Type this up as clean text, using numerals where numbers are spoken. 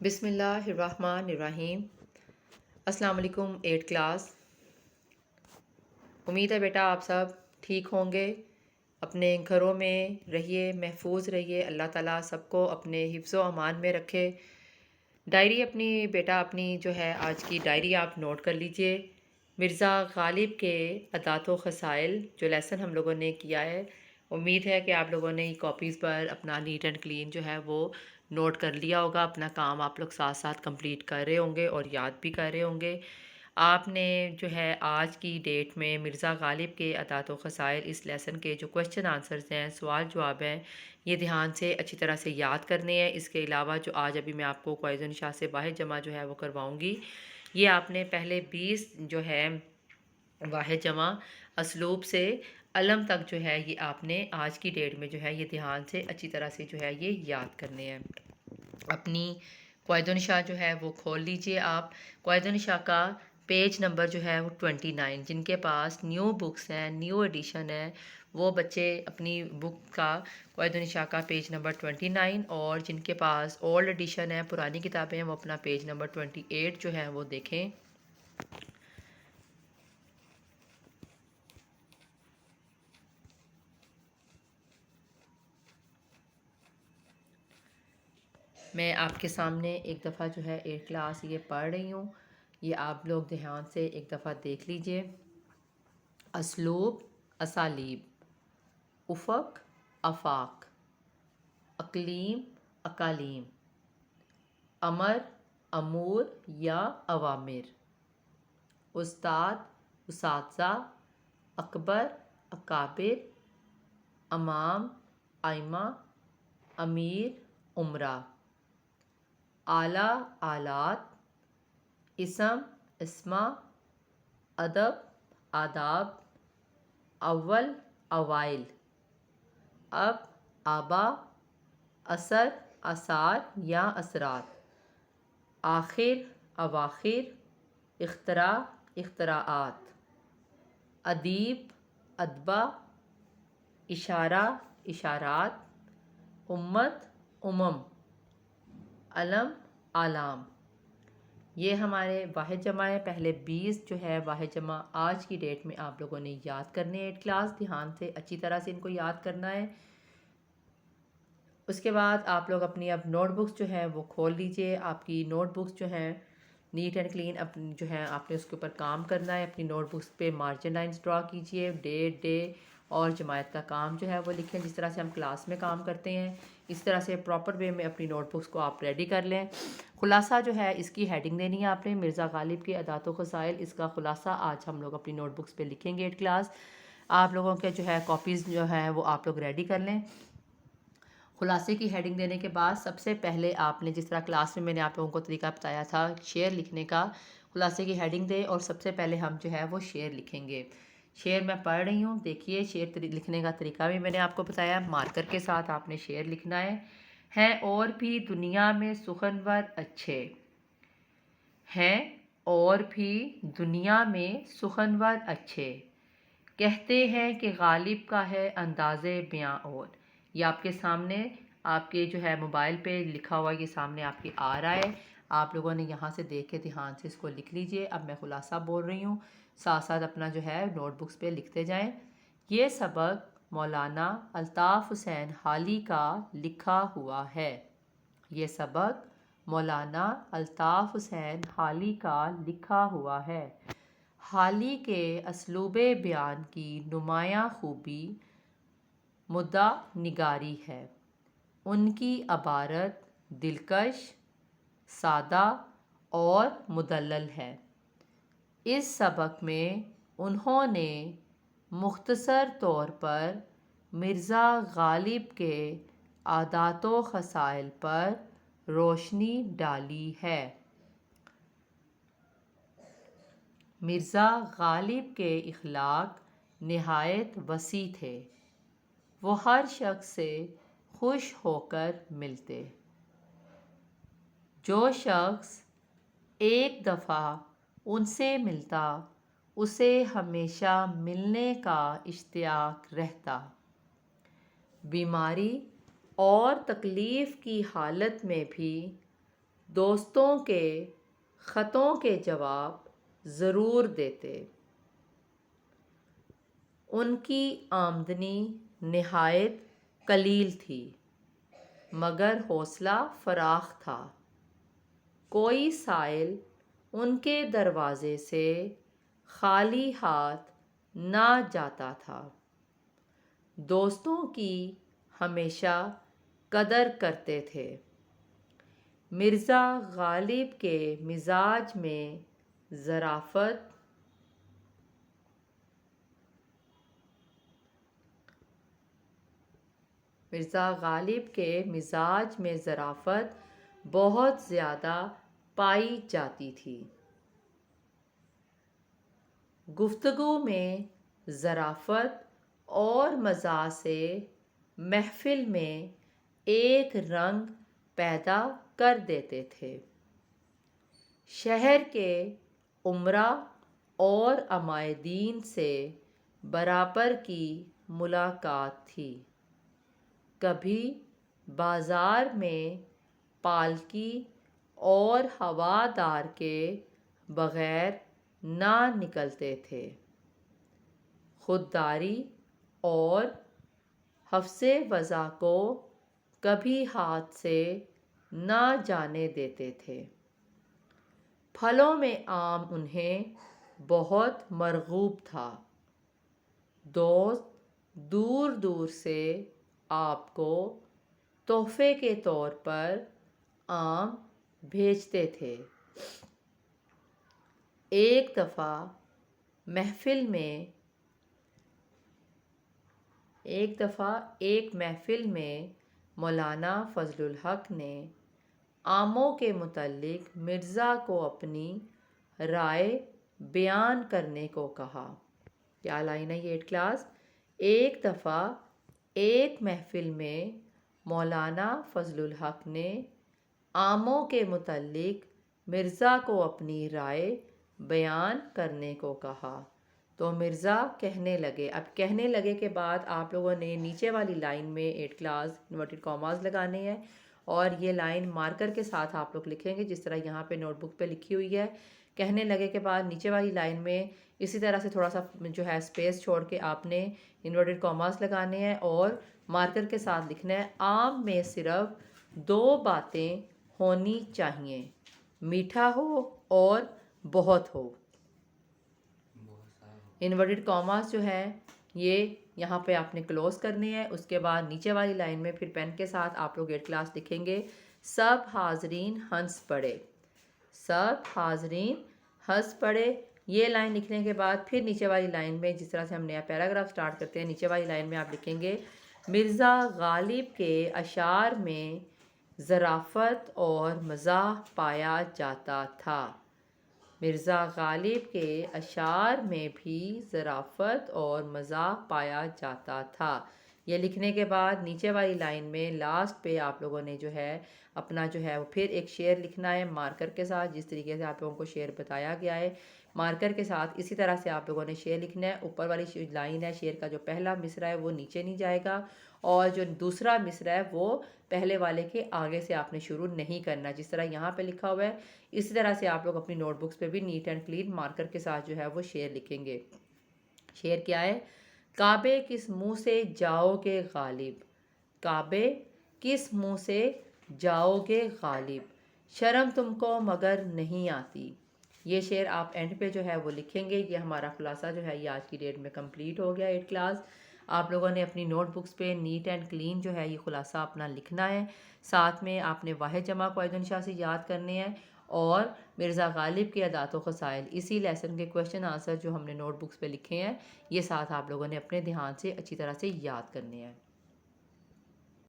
بسم اللہ الرحمن الرحیم۔ السلام علیکم 8 کلاس۔ امید ہے بیٹا آپ سب ٹھیک ہوں گے، اپنے گھروں میں رہیے، محفوظ رہیے، اللہ تعالیٰ سب کو اپنے حفظ و امان میں رکھے۔ ڈائری اپنی بیٹا اپنی جو ہے آج کی ڈائری آپ نوٹ کر لیجئے۔ مرزا غالب کے عادات و خصائل جو لیسن ہم لوگوں نے کیا ہے، امید ہے کہ آپ لوگوں نے کاپیز پر اپنا نیٹ اینڈ کلین جو ہے وہ نوٹ کر لیا ہوگا۔ اپنا کام آپ لوگ ساتھ ساتھ کمپلیٹ کر رہے ہوں گے اور یاد بھی کر رہے ہوں گے۔ آپ نے جو ہے آج کی ڈیٹ میں مرزا غالب کے عادات و خصائل اس لیسن کے جو کویشچن آنسرز ہیں، سوال جواب ہیں، یہ دھیان سے اچھی طرح سے یاد کرنے ہیں۔ اس کے علاوہ جو آج ابھی میں آپ کو قواعد و نشاء سے واحد جمع جو ہے وہ کرواؤں گی، یہ آپ نے پہلے 20 جو ہے واحد جمع اسلوب سے علم تک جو ہے یہ آپ نے آج کی ڈیٹ میں جو ہے یہ دھیان سے اچھی طرح سے جو ہے یہ یاد کرنے ہیں۔ اپنی قواعد و نشاء جو ہے وہ کھول لیجئے آپ۔ قواعد و نشاء کا پیج نمبر جو ہے وہ 29، جن کے پاس نیو بکس ہیں، نیو ایڈیشن ہے، وہ بچے اپنی بک کا قواعد و نشاء کا پیج نمبر 29، اور جن کے پاس اولڈ ایڈیشن ہے، پرانی کتابیں ہیں، وہ اپنا پیج نمبر 28 جو ہے وہ دیکھیں۔ میں آپ کے سامنے ایک دفعہ جو ہے 8 کلاس یہ پڑھ رہی ہوں، یہ آپ لوگ دھیان سے ایک دفعہ دیکھ لیجئے۔ اسلوب، اسالیب، افق، آفاق، اقلیم، اقالیم، امر، امور یا اوامر، استاد، اساتذہ، اکبر، اکابر، امام، ائمہ، امیر، امراء، اعلیٰ، آلات، اسم، اسما، ادب، آداب، اول، اوائل، اب، آبا، اثر، آثار یا اثرات، آخر، اواخر، اختراع، اختراعات، ادیب، ادبا، اشارہ، اشارات، امت، امم، علم، اعلام۔ یہ ہمارے واحد جمع ہے۔ پہلے 20 جو ہے واحد جمع آج کی ڈیٹ میں آپ لوگوں نے یاد کرنے ہیں 8 کلاس، دھیان سے اچھی طرح سے ان کو یاد کرنا ہے۔ اس کے بعد آپ لوگ اپنی اب نوٹ بکس جو ہے وہ کھول لیجئے۔ آپ کی نوٹ بکس جو ہیں نیٹ اینڈ کلین اپنی جو ہے آپ نے اس کے اوپر کام کرنا ہے۔ اپنی نوٹ بکس پہ مارجن لائنز ڈرا کیجئے، ڈیٹ، ڈے اور جماعت کا کام جو ہے وہ لکھیں، جس طرح سے ہم کلاس میں کام کرتے ہیں اس طرح سے پراپر وے میں اپنی نوٹ بکس کو آپ ریڈی کر لیں۔ خلاصہ جو ہے اس کی ہیڈنگ دینی ہے آپ نے، مرزا غالب کے عادات و خصائل، اس کا خلاصہ آج ہم لوگ اپنی نوٹ بکس پہ لکھیں گے 8 کلاس۔ آپ لوگوں کے جو ہے کاپیز جو ہے وہ آپ لوگ ریڈی کر لیں۔ خلاصے کی ہیڈنگ دینے کے بعد سب سے پہلے آپ نے جس طرح کلاس میں نے آپ لوگوں کو طریقہ بتایا تھا شعر لکھنے کا، خلاصے کی ہیڈنگ دیں اور سب سے پہلے ہم جو ہے وہ شعر لکھیں گے۔ شعر میں پڑھ رہی ہوں، دیکھیے شعر لکھنے کا طریقہ بھی میں نے آپ کو بتایا، مارکر کے ساتھ آپ نے شعر لکھنا ہے۔ ہیں اور بھی دنیا میں سخنور اچھے، ہیں اور بھی دنیا میں سخنور اچھے، کہتے ہیں کہ غالب کا ہے انداز بیاں اور۔ یہ آپ کے سامنے آپ کے جو ہے موبائل پہ لکھا ہوا یہ سامنے آپ کے آ رہا ہے، آپ لوگوں نے یہاں سے دیکھ کے دھیان سے اس کو لکھ لیجئے۔ اب میں خلاصہ بول رہی ہوں، ساتھ ساتھ اپنا جو ہے نوٹ بکس پہ لکھتے جائیں۔ یہ سبق مولانا الطاف حسین حالی کا لکھا ہوا ہے۔ یہ سبق مولانا الطاف حسین حالی کا لکھا ہوا ہے۔ حالی کے اسلوب بیان کی نمایاں خوبی مدعا نگاری ہے۔ ان کی عبارت دلکش، سادہ اور مدلل ہے۔ اس سبق میں انہوں نے مختصر طور پر مرزا غالب کے عادات و خصائل پر روشنی ڈالی ہے۔ مرزا غالب کے اخلاق نہایت وسیع تھے، وہ ہر شخص سے خوش ہو کر ملتے۔ جو شخص ایک دفعہ ان سے ملتا اسے ہمیشہ ملنے کا اشتیاق رہتا۔ بیماری اور تکلیف کی حالت میں بھی دوستوں کے خطوں کے جواب ضرور دیتے۔ ان کی آمدنی نہایت قلیل تھی مگر حوصلہ فراخ تھا۔ کوئی سائل ان کے دروازے سے خالی ہاتھ نہ جاتا تھا۔ دوستوں کی ہمیشہ قدر کرتے تھے۔ مرزا غالب کے مزاج میں ظرافت بہت زیادہ پائی جاتی تھی۔ گفتگو میں ظرافت اور مزاح سے محفل میں ایک رنگ پیدا کر دیتے تھے۔ شہر کے امراء اور عمائدین سے برابر کی ملاقات تھی۔ کبھی بازار میں پالکی اور ہوادار کے بغیر نہ نکلتے تھے۔ خودداری اور حفظ وضع کو کبھی ہاتھ سے نہ جانے دیتے تھے۔ پھلوں میں آم انہیں بہت مرغوب تھا۔ دوست دور دور سے آپ کو تحفے کے طور پر آم بھیجتے تھے۔ ایک دفعہ ایک محفل میں مولانا فضل الحق نے آموں کے متعلق مرزا کو اپنی رائے بیان کرنے کو کہا۔ کیا لائن ہے یہ 8 کلاس؟ ایک دفعہ ایک محفل میں مولانا فضل الحق نے آموں کے متعلق مرزا کو اپنی رائے بیان کرنے کو کہا تو مرزا کہنے لگے۔ اب کہنے لگے کے بعد آپ لوگوں نے نیچے والی لائن میں 8 کلاس انورٹڈ کاماز لگانے ہیں اور یہ لائن مارکر کے ساتھ آپ لوگ لکھیں گے جس طرح یہاں پہ نوٹ بک پہ لکھی ہوئی ہے۔ کہنے لگے کے بعد نیچے والی لائن میں اسی طرح سے تھوڑا سا جو ہے اسپیس چھوڑ کے آپ نے انورٹڈ کاماز لگانے ہیں اور مارکر کے ساتھ لکھنا ہے آم میں صرف 2 باتیں ہونی چاہیے، میٹھا ہو اور بہت ہو۔ انورٹڈ کاماز جو ہے یہ یہاں پہ آپ نے کلوز کرنے ہیں۔ اس کے بعد نیچے والی لائن میں پھر پین کے ساتھ آپ لوگ 8 کلاس لکھیں گے سب حاضرین ہنس پڑے، سب حاضرین ہنس پڑے۔ یہ لائن لکھنے کے بعد پھر نیچے والی لائن میں جس طرح سے ہم نیا پیراگراف سٹارٹ کرتے ہیں نیچے والی لائن میں آپ لکھیں گے مرزا غالب کے اشعار میں ظرافت اور مزاح پایا جاتا تھا۔ مرزا غالب کے اشعار میں بھی ظرافت اور مزاح پایا جاتا تھا۔ یہ لکھنے کے بعد نیچے والی لائن میں لاسٹ پہ آپ لوگوں نے جو ہے اپنا جو ہے وہ پھر ایک شعر لکھنا ہے مارکر کے ساتھ جس طریقے سے آپ لوگوں کو شعر بتایا گیا ہے۔ مارکر کے ساتھ اسی طرح سے آپ لوگوں نے شعر لکھنا ہے۔ اوپر والی لائن ہے شعر کا جو پہلا مصرع ہے وہ نیچے نہیں جائے گا اور جو دوسرا مصرع ہے وہ پہلے والے کے آگے سے آپ نے شروع نہیں کرنا جس طرح یہاں پہ لکھا ہوا ہے۔ اسی طرح سے آپ لوگ اپنی نوٹ بکس پہ بھی نیٹ اینڈ کلین مارکر کے ساتھ جو ہے وہ شعر لکھیں گے۔ شعر کیا ہے؟ کعبے کس منہ سے جاؤ گے غالب، کعبے کس منہ سے جاؤ گے غالب، شرم تم کو مگر نہیں آتی۔ یہ شعر آپ اینڈ پہ جو ہے وہ لکھیں گے۔ یہ ہمارا خلاصہ جو ہے یہ آج کی ڈیٹ میں کمپلیٹ ہو گیا 8 کلاس۔ آپ لوگوں نے اپنی نوٹ بکس پہ نیٹ اینڈ کلین جو ہے یہ خلاصہ اپنا لکھنا ہے۔ ساتھ میں آپ نے واحد جمع قواعد انشاء سے یاد کرنے ہیں اور مرزا غالب کے ادات و خصائل اسی لیسن کے کویشچن آنسر جو ہم نے نوٹ بکس پہ لکھے ہیں یہ ساتھ آپ لوگوں نے اپنے دھیان سے اچھی طرح سے یاد کرنے ہیں۔